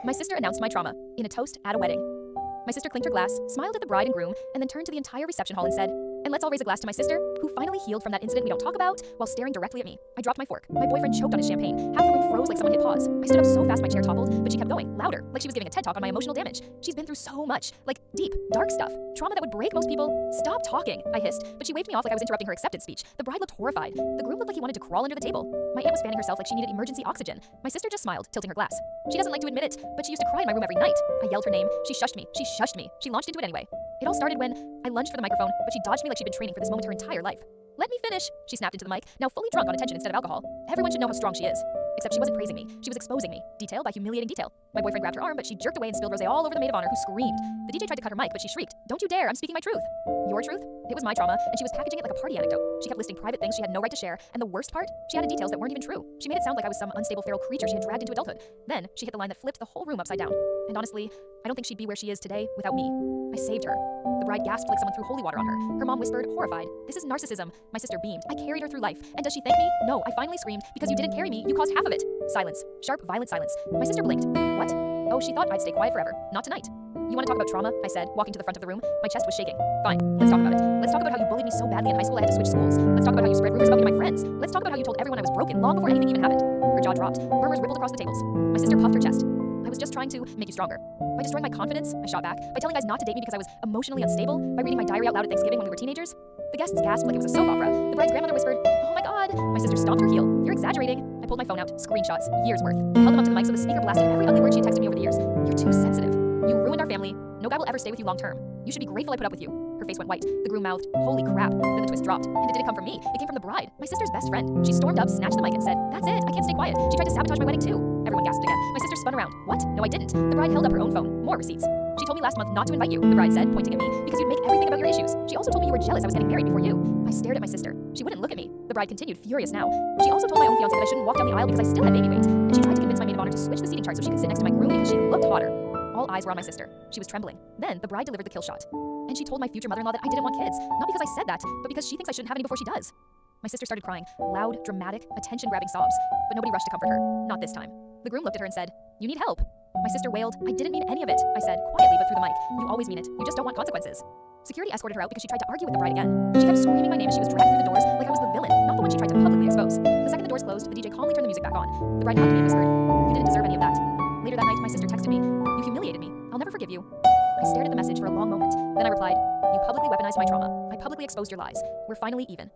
My sister announced my trauma in a toast at a wedding. My sister clinked her glass, smiled at the bride and groom, and then turned to the entire reception hall and said, "And let's all raise a glass to my sister, who finally healed from that incident we don't talk about," while staring directly at me. I dropped my fork. My boyfriend choked on his champagne. Half the room froze like someone hit pause. I stood up so fast my chair toppled, but she kept going, louder, like she was giving a TED talk on my emotional damage. She's been through so much, like deep, dark stuff. Trauma that would break most people. "Stop talking," I hissed, but she waved me off like I was interrupting her acceptance speech. The bride looked horrified. The groom looked like he wanted to crawl under the table. My aunt was fanning herself like she needed emergency oxygen. My sister just smiled, tilting her glass. She doesn't like to admit it, but she used to cry in my room every night. I yelled her name. She shushed me. She shushed me. She launched into it anyway. It all started when I lunged for the microphone, but she dodged me like she'd been training for this moment her entire life. "Let me finish," she snapped into the mic, now fully drunk on attention instead of alcohol. Everyone should know how strong she is. Except she wasn't praising me. She was exposing me, detail by humiliating detail. My boyfriend grabbed her arm, but she jerked away and spilled rosé all over the maid of honor, who screamed. The DJ tried to cut her mic, but she shrieked, "Don't you dare, I'm speaking my truth." Your truth? It was my trauma, and she was packaging it like a party anecdote. She kept listing private things she had no right to share, and the worst part? She added details that weren't even true. She made it sound like I was some unstable feral creature she had dragged into adulthood. Then, she hit the line that flipped the whole room upside down. And honestly, I don't think she'd be where she is today without me. I saved her. The bride gasped like someone threw holy water on her. Her mom whispered, horrified, "This is narcissism." My sister beamed. "I carried her through life. And does she thank me?" "No," I finally screamed. "Because you didn't carry me, you caused half of it." Silence. Sharp, violent silence. My sister blinked. "What?" "Oh, she thought I'd stay quiet forever. Not tonight." "You want to talk about trauma?" I said, walking to the front of the room. My chest was shaking. "Fine, let's talk about it. Let's talk about how you bullied me so badly in high school I had to switch schools. Let's talk about how you spread rumors about me to my friends. Let's talk about how you told everyone I was broken long before anything even happened." Her jaw dropped. Murmurs rippled across the tables. My sister puffed her chest. "I was just trying to make you stronger. By destroying my confidence," I shot back. "By telling guys not to date me because I was emotionally unstable. By reading my diary out loud at Thanksgiving when we were teenagers." The guests gasped like it was a soap opera. The bride's grandmother whispered, "Oh my God." My sister stomped her heel. "You're exaggerating." I pulled my phone out. Screenshots. Years worth. I held them up to the mic so the speaker blasted every ugly word she had texted me over the years. "You're too sensitive. You ruined our family. No guy will ever stay with you long term. You should be grateful I put up with you." Her face went white. The groom mouthed, "Holy crap." Then the twist dropped. And it didn't come from me. It came from the bride, my sister's best friend. She stormed up, snatched the mic, and said, "That's it. I can't stay quiet. She tried to sabotage my wedding too." Everyone gasped again. My sister spun around. "What? No, I didn't." The bride held up her own phone. More receipts. "She told me last month not to invite you," the bride said, pointing at me, "because you'd make everything about your issues. She also told me you were jealous I was getting married before you." I stared at my sister. She wouldn't look at me. The bride continued, furious now. "She also told my own fiancé that I shouldn't walk down the aisle because I still had baby weight. And she tried to convince my maid of honor to switch the seating chart so she could sit next to my groom because she looked hotter." All eyes were on my sister. She was trembling. Then the bride delivered the kill shot. "And she told my future mother-in-law that I didn't want kids. Not because I said that, but because she thinks I shouldn't have any before she does." My sister started crying. Loud, dramatic, attention-grabbing sobs. But nobody rushed to comfort her. Not this time. The groom looked at her and said, "You need help." My sister wailed. "I didn't mean any of it," I said, quietly but through the mic. "You always mean it. You just don't want consequences." Security escorted her out because she tried to argue with the bride again. She kept screaming my name as she was dragged through the doors like I was the villain, not the one she tried to publicly expose. The second the doors closed, the DJ calmly turned the music back on. The bride hugged me and whispered, "You didn't deserve any of that." Later that night, my sister texted me, "You humiliated me. I'll never forgive you." I stared at the message for a long moment. Then I replied, "You publicly weaponized my trauma. I publicly exposed your lies. We're finally even."